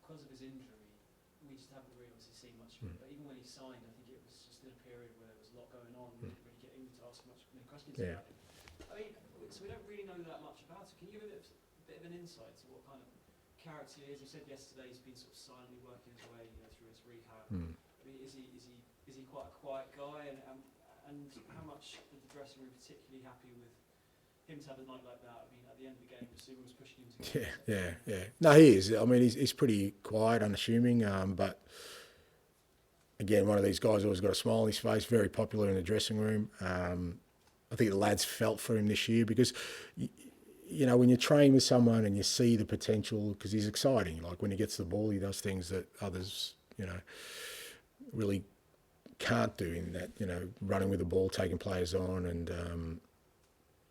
because of his injury, we just haven't really obviously seen much of it. But even when he signed, I think it was just in a period where there was a lot going on. We didn't really get him to ask much questions about him. I mean, so we don't really know that much about it. Can you give a bit of an insight to what kind of character he is? You said yesterday he's been sort of silently working his way, through his rehab. I mean, is he quite a quiet guy, and how much did the dressing room particularly happy with him to have a night like that? I mean, at the end of the game, Basuma was pushing him to go. Yeah. No, he is. I mean, he's pretty quiet, unassuming, but again, one of these guys always got a smile on his face, very popular in the dressing room. I think the lads felt for him this year because, when you train with someone and you see the potential, because he's exciting. Like when he gets the ball, he does things that others, really can't do in that, running with the ball, taking players on, and,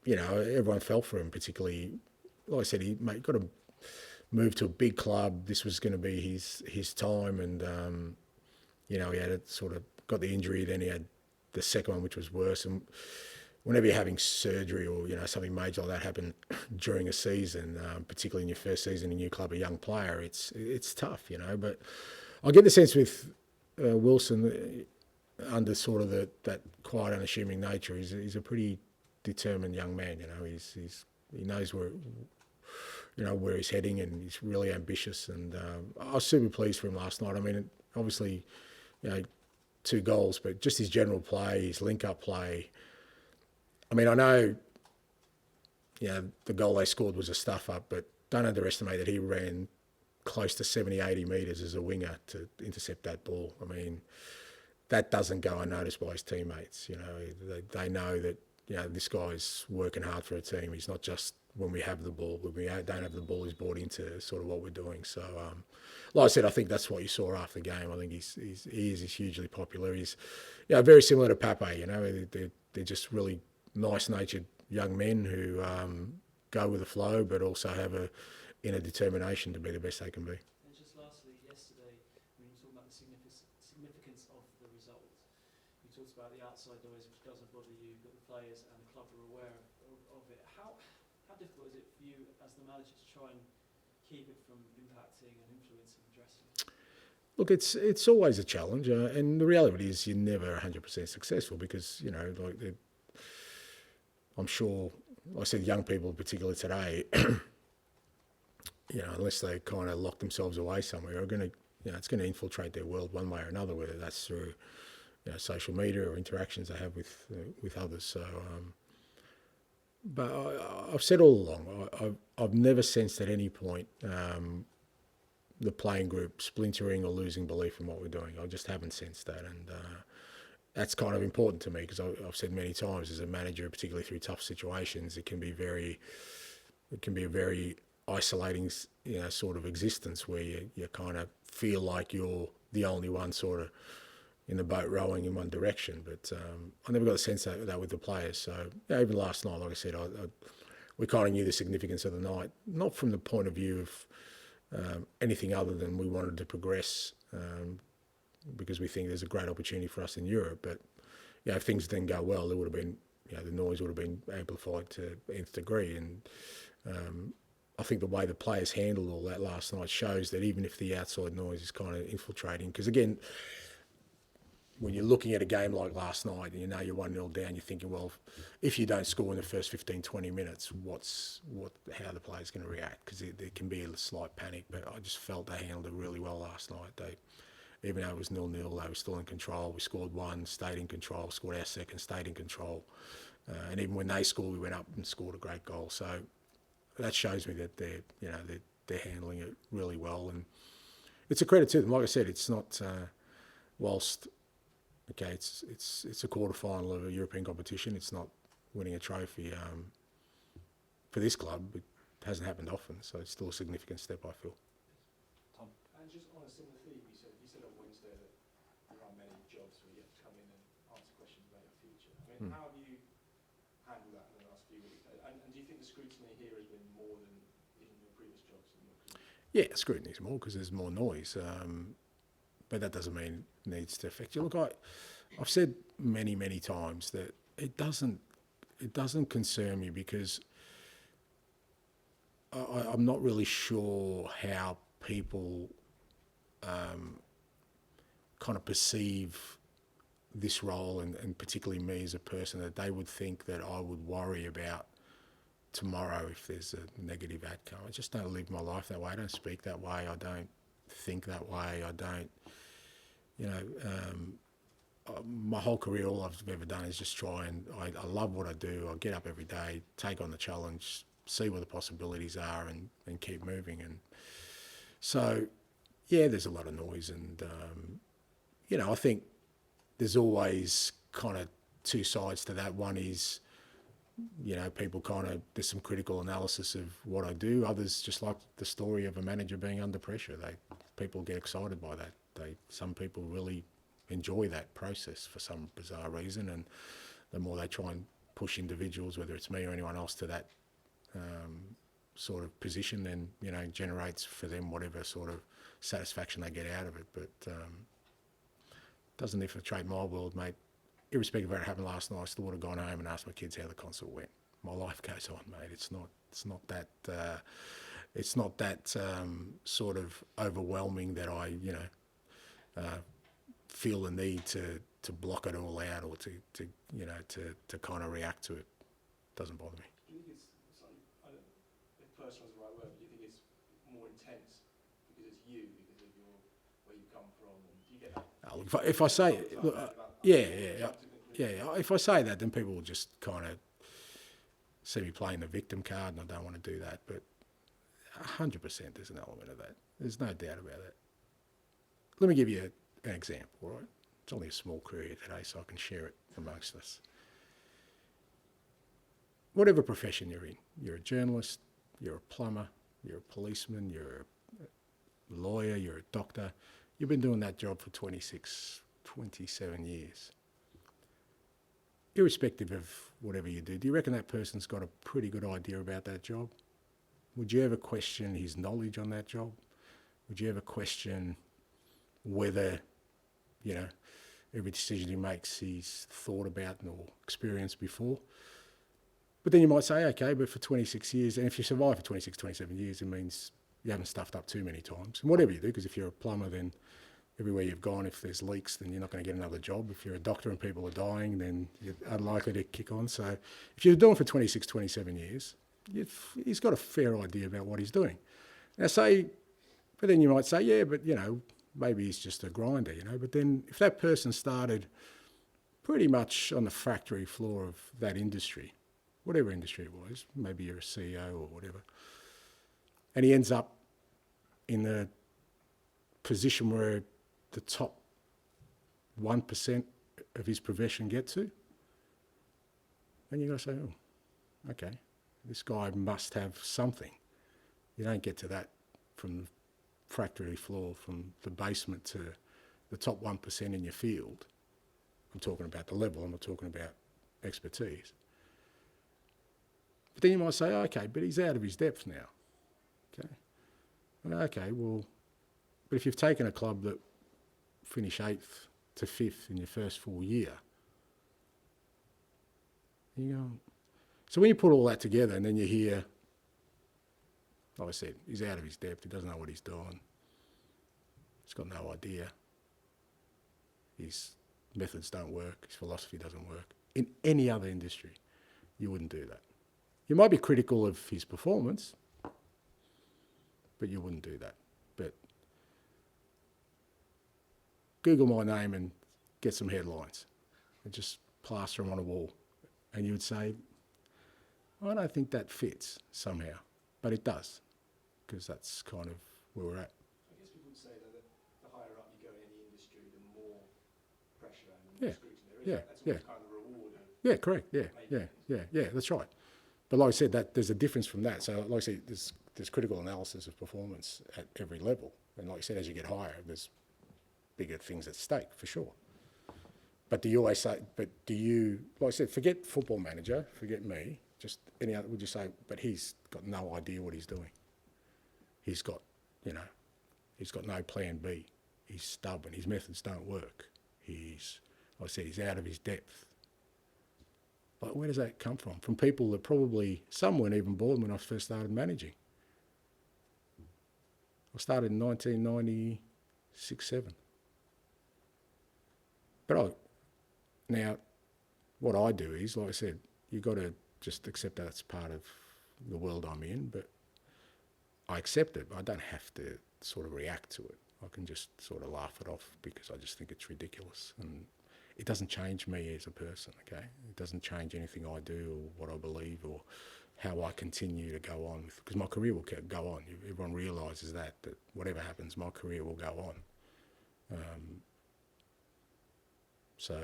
everyone felt for him, particularly, like I said, he got to move to a big club. This was going to be his time, and, he had got the injury, then he had the second one, which was worse. And whenever you're having surgery or, something major like that happen during a season, particularly in your first season in a new club, a young player, it's tough, But I get the sense with Wilson, under sort of that quiet, unassuming nature, he's a pretty determined young man. He knows where he's heading, and he's really ambitious. And I was super pleased for him last night. I mean, obviously, 2 goals, but just his general play, his link-up play. I mean, I know, the goal they scored was a stuff-up, but don't underestimate that he ran close to 70, 80 metres as a winger to intercept that ball. I mean, that doesn't go unnoticed by his teammates. They know that, this guy's working hard for a team. He's not just when we have the ball. When we don't have the ball, he's bought into sort of what we're doing. So, like I said, I think that's what you saw after the game. I think he's hugely popular. He's, very similar to Pape. They're just really nice-natured young men who go with the flow, but also have a inner determination to be the best they can be. And just lastly, yesterday, when you were talking about the significance of the result, you talked about the outside noise, which doesn't bother you, but the players and the club are aware of it. How difficult is it for you as the manager to try and keep it from impacting and influencing the dressing room? Look, it's always a challenge, and the reality is you're never 100% successful because, I'm sure, like I said, young people, particularly today, unless they kind of lock themselves away somewhere, are going to, it's going to infiltrate their world one way or another, whether that's through, social media or interactions they have with others. So, but I've said all along, I've never sensed at any point the playing group splintering or losing belief in what we're doing. I just haven't sensed that, and that's kind of important to me because I've said many times as a manager, particularly through tough situations, it can be a very isolating, sort of existence where you kind of feel like you're the only one sort of in the boat rowing in one direction. But I never got the sense of that with the players. So even last night, like I said, we kind of knew the significance of the night, not from the point of view of anything other than we wanted to progress because we think there's a great opportunity for us in Europe. But if things didn't go well, there would have been, the noise would have been amplified to nth degree. And I think the way the players handled all that last night shows that even if the outside noise is kind of infiltrating, because again, when you're looking at a game like last night and you're 1-0 down, you're thinking, well, if you don't score in the first 15, 20 minutes, how the players going to react? Because there can be a slight panic, but I just felt they handled it really well last night. Even though it was 0-0, they were still in control. We scored one, stayed in control, scored our second, stayed in control. And even when they scored, we went up and scored a great goal. So that shows me that they're handling it really well. And it's a credit to them. Like I said, it's not, whilst... Okay, it's a quarter-final of a European competition. It's not winning a trophy for this club. It hasn't happened often, so it's still a significant step, I feel. Tom? And just on a similar theme, you said on Wednesday that there are many jobs where you have to come in and answer questions about your future. I mean, how have you handled that in the last few weeks? And do you think the scrutiny here has been more than in your previous jobs? Yeah, scrutiny is more because there's more noise. But that doesn't mean it needs to affect you. Look, I've said many, many times that it doesn't concern me because I'm not really sure how people kind of perceive this role and particularly me as a person, that they would think that I would worry about tomorrow if there's a negative outcome. I just don't live my life that way. I don't speak that way. I don't think that way. I don't, my whole career, all I've ever done is just try and, I love what I do. I get up every day, take on the challenge, see what the possibilities are and keep moving. And so, yeah, there's a lot of noise and, I think there's always kind of two sides to that. One is, people there's some critical analysis of what I do. Others just like the story of a manager being under pressure. People get excited by that. Some people really enjoy that process for some bizarre reason, and the more they try and push individuals, whether it's me or anyone else, to that sort of position, then, generates for them whatever sort of satisfaction they get out of it. But doesn't infiltrate my world, mate. Irrespective of what happened last night, I still would have gone home and asked my kids how the concert went. My life goes on, mate. It's not that sort of overwhelming that I, feel the need to block it all out or to kind of react to it. Doesn't bother me. Do you think it's slightly, I don't know if personal is the right word, but do you think it's more intense because it's you, because of where you come from, and do you get that? If I say, look, if I say that, then people will just kind of see me playing the victim card, and I don't want to do that. But 100% there's an element of that. There's no doubt about that. Let me give you an example, all right? It's only a small career today, so I can share it amongst us. Whatever profession you're a journalist, you're a plumber, you're a policeman, you're a lawyer, you're a doctor. You've been doing that job for 26, 27 years. Irrespective of whatever you do you reckon that person's got a pretty good idea about that job? Would you ever question his knowledge on that job? Would you ever question whether, every decision he makes he's thought about or experienced before? But then you might say, okay, but for 26 years, and if you survive for 26, 27 years, it means you haven't stuffed up too many times. And whatever you do, because if you're a plumber, then everywhere you've gone, if there's leaks, then you're not going to get another job. If you're a doctor and people are dying, then you're unlikely to kick on. So if you're doing it for 26, 27 years, he's got a fair idea about what he's doing. Now but then you might say, yeah, but, maybe he's just a grinder, But then if that person started pretty much on the factory floor of that industry, whatever industry it was, maybe you're a CEO or whatever, and he ends up in the position where the top 1% of his profession get to, then you've got to say, oh, okay, this guy must have something. You don't get to that from the factory floor, from the basement to the top 1% in your field. I'm talking about the level, I'm not talking about expertise. But then you might say, okay, but he's out of his depth now. Okay, well, but if you've taken a club that finished 8th to 5th in your first full year, you go, so when you put all that together and then you hear, like I said, he's out of his depth, he doesn't know what he's doing, he's got no idea, his methods don't work, his philosophy doesn't work. In any other industry, you wouldn't do that. You might be critical of his performance, but you wouldn't do that. But Google my name and get some headlines and just plaster them on a wall. And you would say, I don't think that fits somehow. But it does, because that's kind of where we're at. I guess people would say that the higher up you go in any industry, the more pressure and the more scrutiny there is. That's kind of the reward of... Yeah, correct. Yeah, that's right. But like I said, that there's a difference from that. So like I said, there's critical analysis of performance at every level. And like I said, as you get higher, there's bigger things at stake, for sure. But do you always say, like I said, forget football manager, forget me, just any other, would you say, but he's got no idea what he's doing. He's got no plan B. He's stubborn. His methods don't work. Like I said, he's out of his depth. But where does that come from? From people that probably, some weren't even born when I first started managing. I started in 1990, 6, 7. But now, what I do is, like I said, you've got to just accept that's part of the world I'm in, but I accept it. I don't have to sort of react to it. I can just sort of laugh it off because I just think it's ridiculous. And it doesn't change me as a person, okay? It doesn't change anything I do or what I believe or how I continue to go on. Because my career will go on. Everyone realises that whatever happens, my career will go on. So,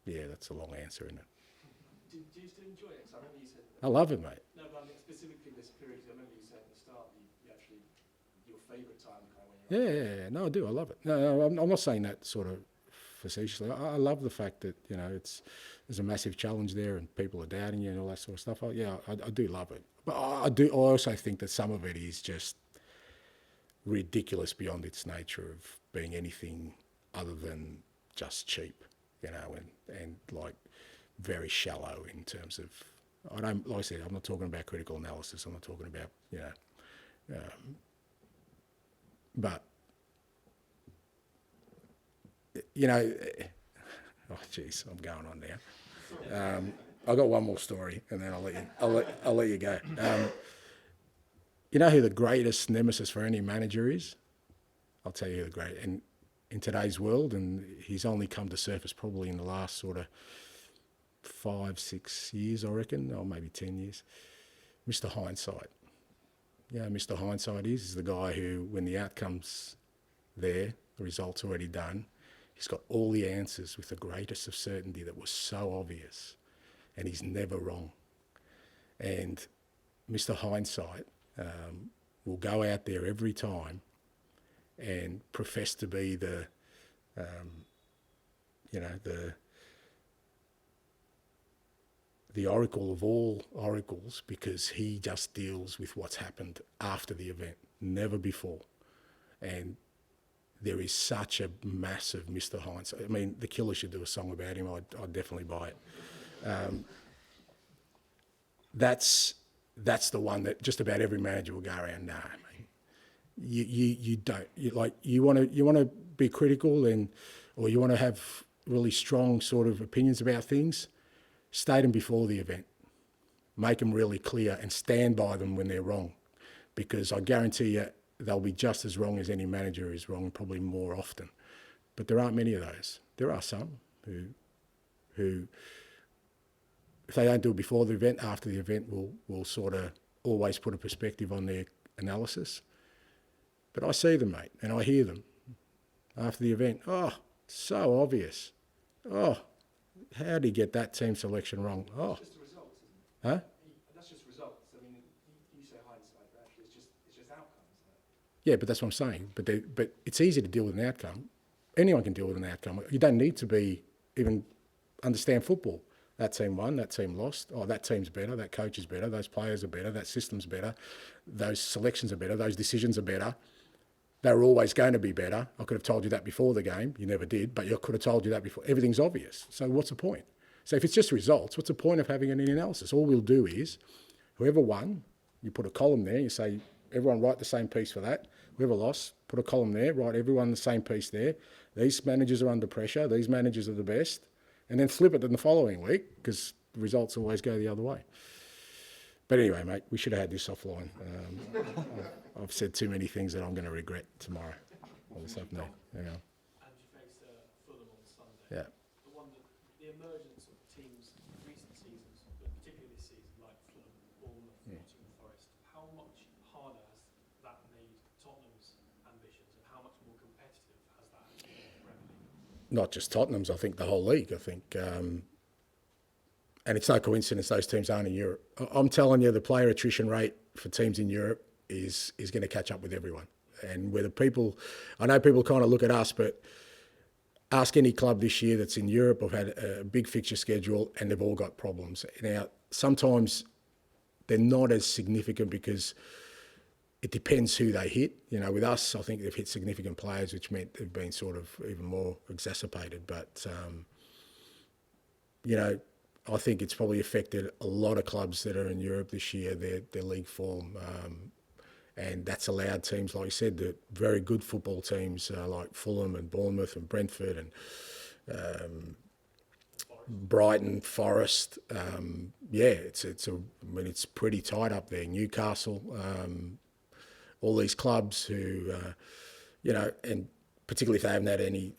yeah, that's a long answer, isn't it? Do you still enjoy it? 'Cause I remember you said... I love it, mate. No, but I mean specifically this period, 'cause I remember you said at the start, you actually, your favourite time kind of when you're... Yeah, no, I do. I love it. No, I'm not saying that sort of facetiously. I love the fact that, you know, there's a massive challenge there and people are doubting you and all that sort of stuff. I do love it. But I also think that some of it is just ridiculous beyond its nature of being anything other than just cheap, you know, and like very shallow in terms of, like I said, I'm not talking about critical analysis. I'm not talking about, you know, but, you know, oh jeez, I'm going on now. I got one more story, and then I'll let you go. You know who the greatest nemesis for any manager is? I'll tell you and in today's world, and he's only come to surface probably in the last sort of 5, 6 years, I reckon, or maybe 10 years. Mr. Hindsight. You know, Mr. Hindsight is the guy who, when the outcome's there, the result's already done, he's got all the answers with the greatest of certainty that was so obvious, and he's never wrong. And Mr. Hindsight will go out there every time and profess to be the, you know, the oracle of all oracles, because he just deals with what's happened after the event, never before. And there is such a massive Mr. Hindsight. I mean, the Killer should do a song about him. I'd definitely buy it. That's the one that just about every manager will go around. Nah, mate, you don't. You want to be critical or you want to have really strong sort of opinions about things. State them before the event. Make them really clear and stand by them when they're wrong, because I guarantee you they'll be just as wrong as any manager is wrong, probably more often. But there aren't many of those. There are some who if they don't do it before the event, after the event, will sort of always put a perspective on their analysis. But I see them, mate, and I hear them after the event. Oh, so obvious. Oh, how did he get that team selection wrong? Oh, It's just the results, isn't it? huh? That's just results. I mean, you say hindsight, but actually it's just outcomes. Yeah, but that's what I'm saying. But it's easy to deal with an outcome. Anyone can deal with an outcome. You don't need to be even understand football. That team won, that team lost. Oh, that team's better, that coach is better, those players are better, that system's better, those selections are better, those decisions are better. They were always going to be better. I could have told you that before the game. You never did, but I could have told you that before. Everything's obvious. So what's the point? So if it's just results, what's the point of having any analysis? All we'll do is, whoever won, you put a column there, you say, everyone write the same piece for that. Whoever lost, put a column there, write everyone the same piece there. These managers are under pressure, these managers are the best. And then flip it in the following week, because the results always go the other way. But anyway, mate, we should have had this offline. I've said too many things that I'm going to regret tomorrow or this afternoon. Yeah. And you face Fulham on Sunday. Yeah. The emergence of teams in recent seasons, but particularly this season, like Fulham, Bournemouth, Nottingham Forest, how much harder has that made Tottenham's ambitions, and how much more competitive has that made the Premier League? Not just Tottenham's, I think the whole league. I think, and it's no coincidence those teams aren't in Europe. I'm telling you, the player attrition rate for teams in Europe is going to catch up with everyone. And whether I know people kind of look at us, but ask any club this year that's in Europe. I've had a big fixture schedule and they've all got problems. Now, sometimes they're not as significant because it depends who they hit. You know, with us, I think they've hit significant players, which meant they've been sort of even more exacerbated. But, you know, I think it's probably affected a lot of clubs that are in Europe this year, their league form. and that's allowed teams, like you said, the very good football teams like Fulham and Bournemouth and Brentford and Brighton, Forest. It's pretty tight up there. Newcastle, all these clubs who, and particularly if they haven't had any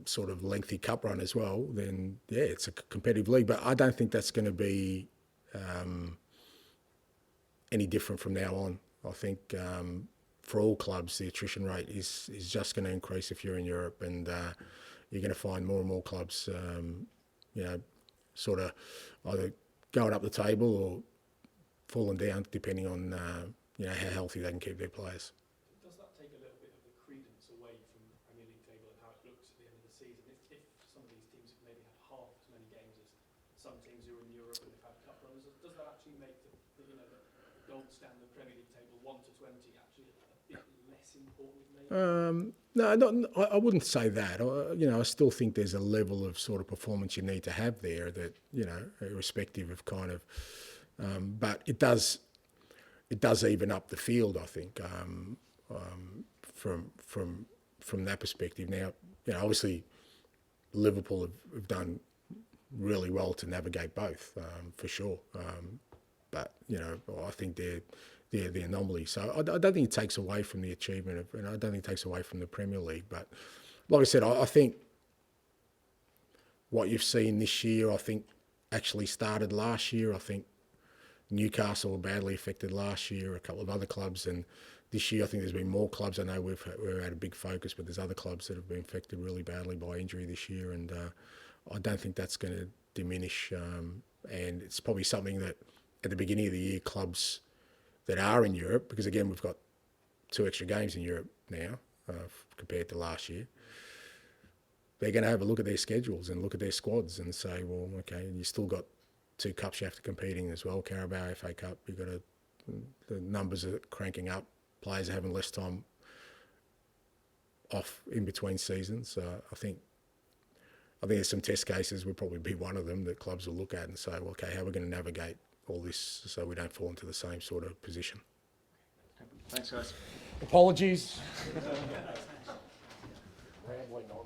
sort of lengthy cup run as well, then it's a competitive league. But I don't think that's going to be any different from now on. I think for all clubs, the attrition rate is just going to increase if you're in Europe, and you're going to find more and more clubs, sort of either going up the table or falling down, depending on how healthy they can keep their players. Does that take a little bit of the credence away from the Premier League table and how it looks at the end of the season? If some of these teams have maybe had half as many games as some teams who are in Europe and have had cup runs, does that actually make the gold standard Premier League table 1 to 20 actually a bit less important maybe? No, I wouldn't say that. I still think there's a level of sort of performance you need to have there that, irrespective of kind of, but it does even up the field, I think, from that perspective. Now, obviously Liverpool have done really well to navigate both, for sure. But I think they're the anomaly. So I don't think it takes away from the achievement and I don't think it takes away from the Premier League. But like I said, I think what you've seen this year, I think actually started last year. I think Newcastle were badly affected last year, a couple of other clubs, and this year I think there's been more clubs. I know we've had a big focus, but there's other clubs that have been affected really badly by injury this year, and I don't think that's going to diminish. And it's probably something that at the beginning of the year, clubs that are in Europe, because again we've got 2 extra games in Europe now compared to last year, they're going to have a look at their schedules and look at their squads and say, well, okay, you still got 2 cups you have to compete in as well, Carabao, FA Cup. You've got the numbers are cranking up. Players are having less time off in between seasons. I think there's some test cases. Will probably be one of them that clubs will look at and say, well, okay, how are we going to navigate all this so we don't fall into the same sort of position? Thanks, guys. Apologies. Rambling on.